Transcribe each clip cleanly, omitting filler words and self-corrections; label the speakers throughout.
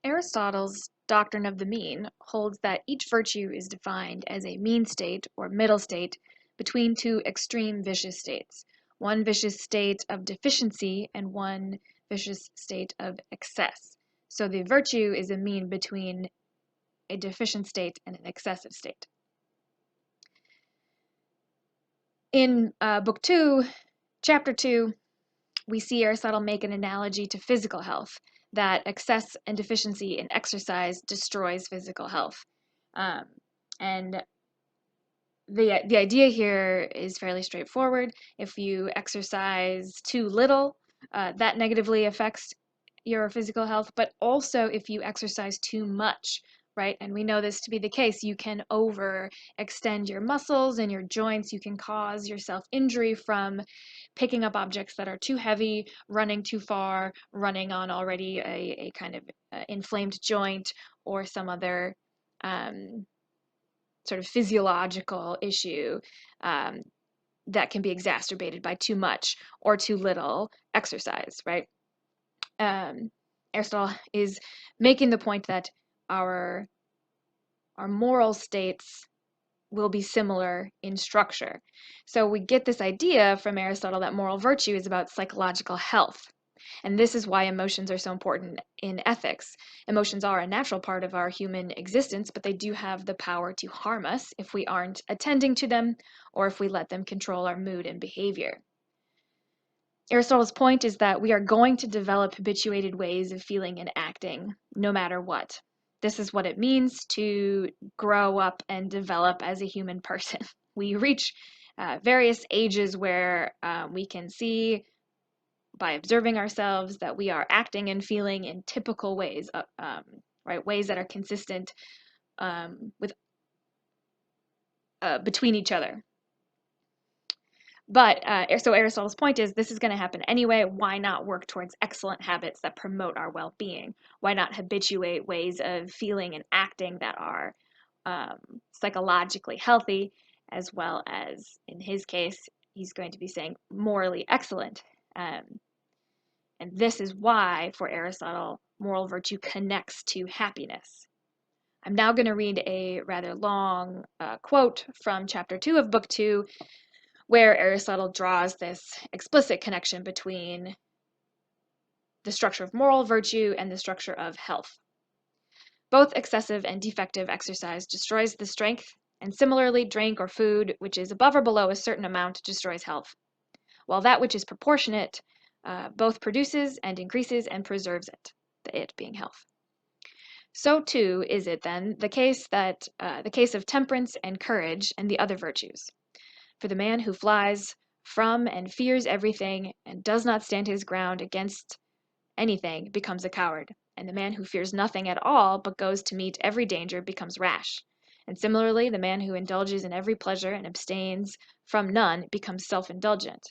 Speaker 1: Aristotle's doctrine of the mean holds that each virtue is defined as a mean state or middle state between two extreme vicious states, one vicious state of deficiency and one vicious state of excess. So the virtue is a mean between a deficient state and an excessive state. In Book 2, Chapter 2, we see Aristotle make an analogy to physical health, that excess and deficiency in exercise destroys physical health. And the idea here is fairly straightforward. If you exercise too little, that negatively affects your physical health, but also if you exercise too much, right? And we know this to be the case. You can overextend your muscles and your joints. You can cause yourself injury from picking up objects that are too heavy, running too far, running on already a kind of inflamed joint or some other sort of physiological issue that can be exacerbated by too much or too little exercise, right? Aristotle is making the point that our moral states will be similar in structure. So we get this idea from Aristotle that moral virtue is about psychological health. And this is why emotions are so important in ethics. Emotions are a natural part of our human existence, but they do have the power to harm us if we aren't attending to them or if we let them control our mood and behavior. Aristotle's point is that we are going to develop habituated ways of feeling and acting no matter what. This is what it means to grow up and develop as a human person. We reach various ages where we can see by observing ourselves that we are acting and feeling in typical ways, right? Ways that are consistent with between each other. But so Aristotle's point is this is going to happen anyway. Why not work towards excellent habits that promote our well-being? Why not habituate ways of feeling and acting that are psychologically healthy, as well as, in his case, he's going to be saying morally excellent. And this is why, for Aristotle, moral virtue connects to happiness. I'm now going to read a rather long quote from chapter 2 of book 2, where Aristotle draws this explicit connection between the structure of moral virtue and the structure of health. Both excessive and defective exercise destroys the strength, and similarly, drink or food, which is above or below a certain amount, destroys health, while that which is proportionate both produces and increases and preserves it, the it being health. So too is it then the case of temperance and courage and the other virtues. For the man who flies from and fears everything and does not stand his ground against anything becomes a coward, and the man who fears nothing at all but goes to meet every danger becomes rash. And similarly, the man who indulges in every pleasure and abstains from none becomes self-indulgent,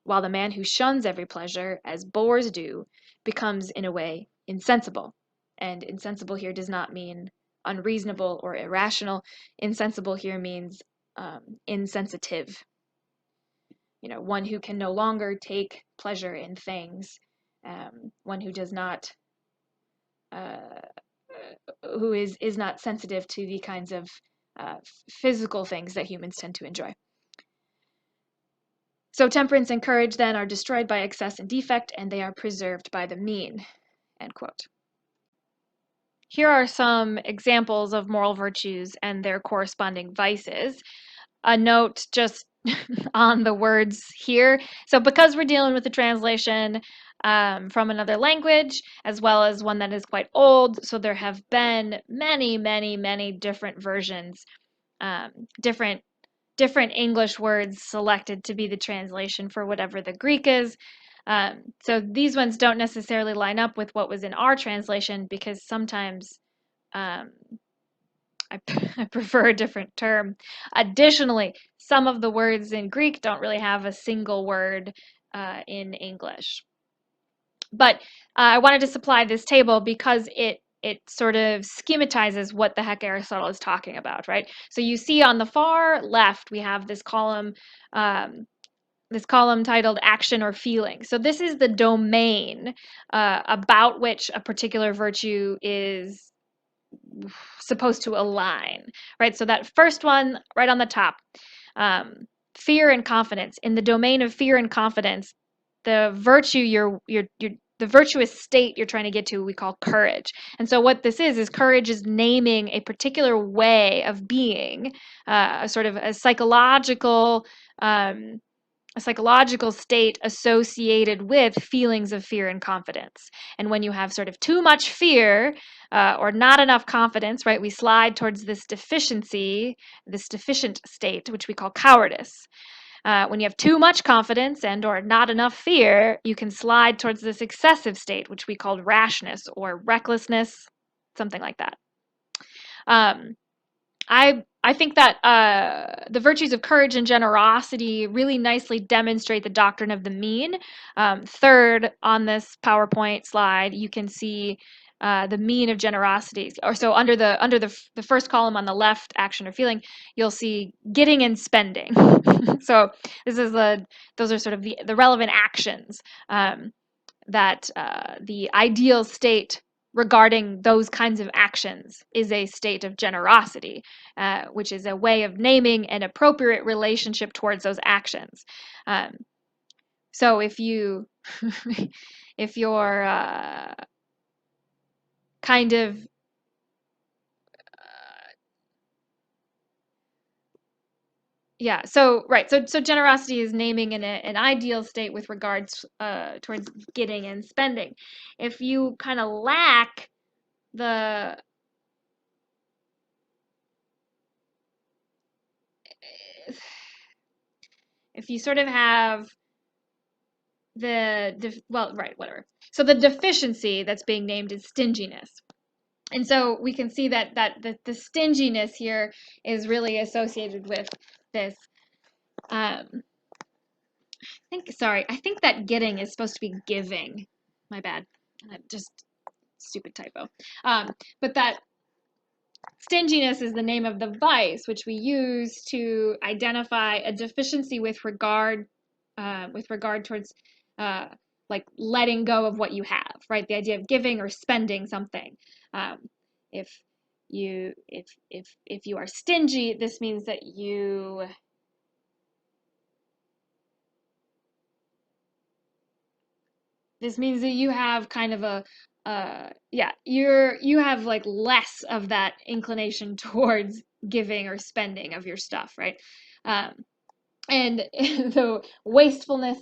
Speaker 1: while the man who shuns every pleasure, as boors do, becomes in a way insensible. And insensible here does not mean unreasonable or irrational. Insensible here means insensitive. One who can no longer take pleasure in things, one who does not, who is not sensitive to the kinds of physical things that humans tend to enjoy. So temperance and courage then are destroyed by excess and defect, and they are preserved by the mean, end quote. Here are some examples of moral virtues and their corresponding vices. A note just on the words here. So because we're dealing with a translation from another language, as well as one that is quite old, so there have been many, many, many different versions, different English words selected to be the translation for whatever the Greek is. So these ones don't necessarily line up with what was in our translation because sometimes I prefer a different term. Additionally, some of the words in Greek don't really have a single word in English. But I wanted to supply this table because it sort of schematizes what the heck Aristotle is talking about, right? So you see on the far left, we have this column this column titled Action or Feeling. So this is the domain about which a particular virtue is supposed to align, right? So that first one right on the top, fear and confidence. In the domain of fear and confidence, the virtue the virtuous state you're trying to get to we call courage. And so what this is courage is naming a particular way of being, a sort of a psychological state associated with feelings of fear and confidence. And when you have sort of too much fear or not enough confidence, right, we slide towards this deficiency, this deficient state, which we call cowardice. When you have too much confidence and or not enough fear, you can slide towards this excessive state, which we call rashness or recklessness, something like that. I think that the virtues of courage and generosity really nicely demonstrate the doctrine of the mean. Third on this PowerPoint slide, you can see the mean of generosity. Or so under the first column on the left, action or feeling, you'll see getting and spending. So this is those are sort of the relevant actions that the ideal state regarding those kinds of actions is a state of generosity, which is a way of naming an appropriate relationship towards those actions. So if you, if you're kind of yeah, so right, so generosity is naming an ideal state with regards towards getting and spending. If you kind of lack the if you sort of have well, right, whatever. So the deficiency that's being named is stinginess. And so we can see that the stinginess here is really associated with this. I think that getting is supposed to be giving. My bad. Just stupid typo. But that stinginess is the name of the vice which we use to identify a deficiency with regard towards uh, like letting go of what you have, right? The idea of giving or spending something. If if you are stingy, this means that you have kind of a you have like less of that inclination towards giving or spending of your stuff, right? Um, and the wastefulness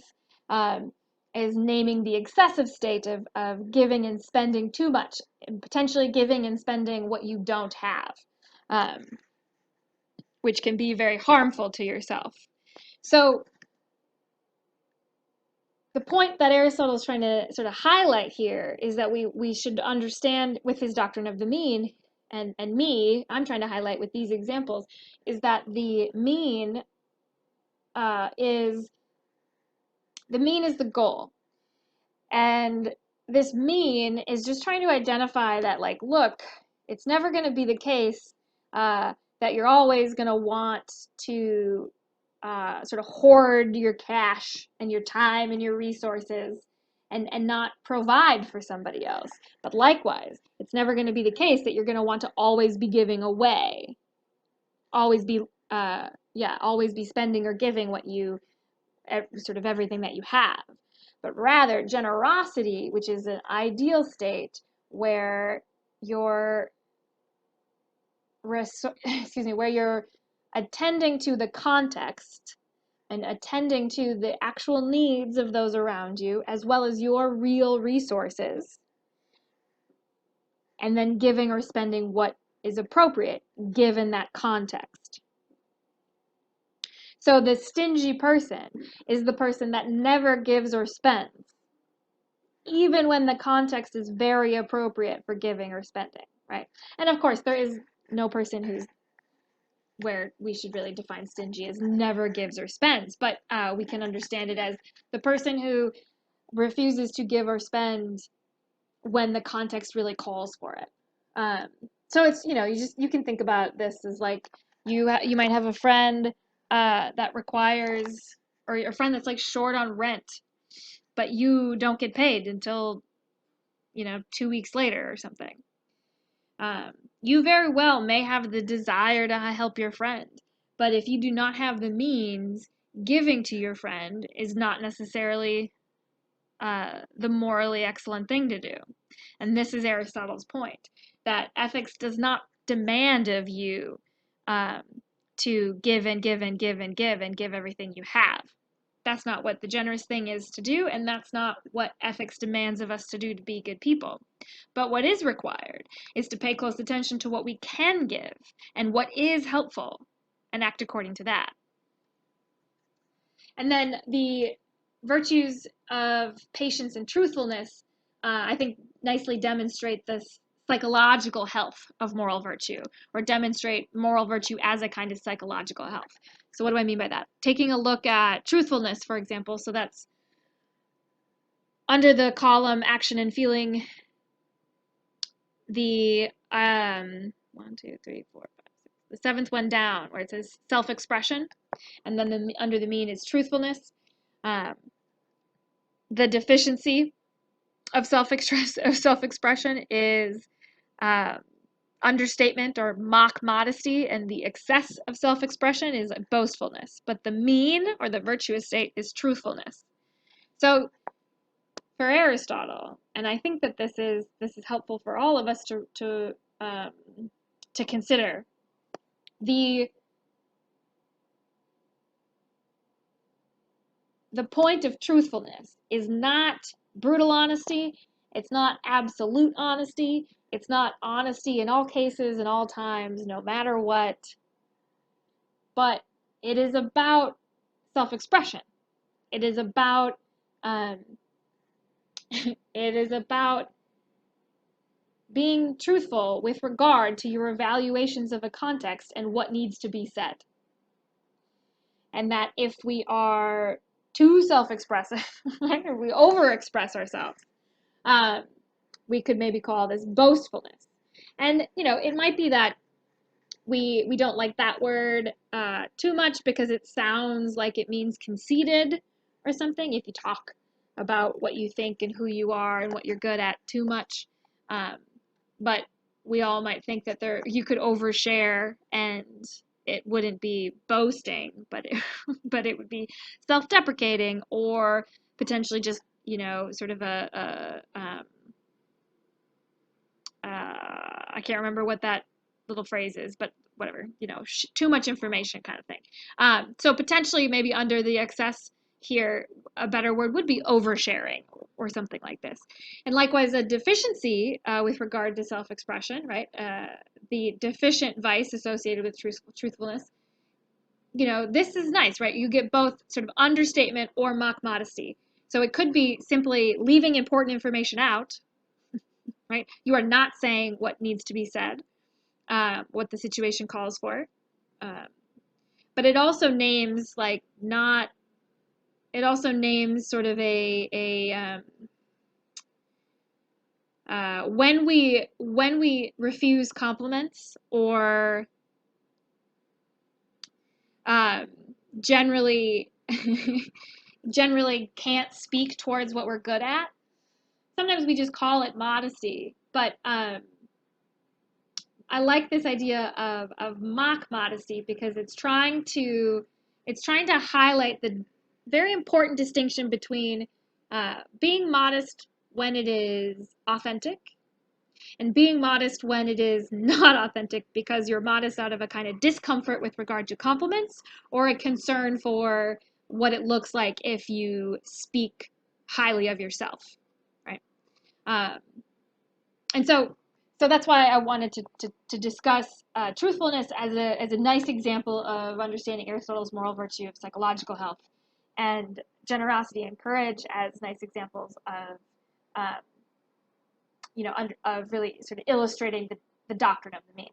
Speaker 1: is naming the excessive state of giving and spending too much, and potentially giving and spending what you don't have, um, which can be very harmful to yourself. So the point that Aristotle is trying to sort of highlight here is that we should understand with his doctrine of the mean, and I'm trying to highlight with these examples, is that is the mean is the goal. And this mean is just trying to identify that, like, look, it's never going to be the case that you're always going to want to sort of hoard your cash and your time and your resources and not provide for somebody else. But likewise, it's never going to be the case that you're going to want to always be giving away, always be, always be spending or giving what you, sort of everything that you have. But rather, generosity, which is an ideal state where you're, where you're attending to the context and attending to the actual needs of those around you, as well as your real resources, and then giving or spending what is appropriate given that context. So the stingy person is the person that never gives or spends, even when the context is very appropriate for giving or spending, right? And of course, there is no person who's where we should really define stingy as never gives or spends, but we can understand it as the person who refuses to give or spend when the context really calls for it. So it's, you can think about this as like you might have a friend that requires or a friend that's like short on rent, but you don't get paid until, 2 weeks later or something. You very well may have the desire to help your friend, but if you do not have the means, giving to your friend is not necessarily the morally excellent thing to do. And this is Aristotle's point, that ethics does not demand of you to give and give and give and give and give everything you have. That's not what the generous thing is to do, and that's not what ethics demands of us to do to be good people. But what is required is to pay close attention to what we can give and what is helpful and act according to that. And then the virtues of patience and truthfulness, I think, nicely demonstrate this psychological health of moral virtue, or demonstrate moral virtue as a kind of psychological health. So what do I mean by that? Taking a look at truthfulness, for example, so that's under the column action and feeling, the 1, 2, 3, 4, 5, 6, the seventh one down, where it says self-expression, and then under the mean is truthfulness. The deficiency of self-expression is understatement or mock modesty, and the excess of self-expression is boastfulness. But the mean, or the virtuous state, is truthfulness. So for Aristotle, and I think that this is helpful for all of us to consider, the point of truthfulness is not brutal honesty, it's not absolute honesty, it's not honesty in all cases and all times, no matter what, but it is about self-expression. It is about being truthful with regard to your evaluations of a context and what needs to be said. And that if we are too self-expressive, right, or we overexpress ourselves, we could maybe call this boastfulness. And, it might be that we don't like that word too much because it sounds like it means conceited or something, if you talk about what you think and who you are and what you're good at too much. But we all might think that you could overshare and it wouldn't be boasting, but it would be self-deprecating, or potentially just, sort of I can't remember what that little phrase is, but whatever, too much information kind of thing. So potentially maybe under the excess here, a better word would be oversharing or something like this. And likewise, a deficiency with regard to self-expression, right? The deficient vice associated with truthfulness. This is nice, right? You get both sort of understatement or mock modesty. So it could be simply leaving important information out, right? You are not saying what needs to be said, what the situation calls for. But it also names sort of when we refuse compliments, or generally can't speak towards what we're good at. Sometimes we just call it modesty, but I like this idea of mock modesty because it's trying to highlight the very important distinction between being modest when it is authentic and being modest when it is not authentic, because you're modest out of a kind of discomfort with regard to compliments, or a concern for what it looks like if you speak highly of yourself, right? And so that's why I wanted to discuss truthfulness as a nice example of understanding Aristotle's moral virtue of psychological health, and generosity and courage as nice examples of of really sort of illustrating the doctrine of the mean.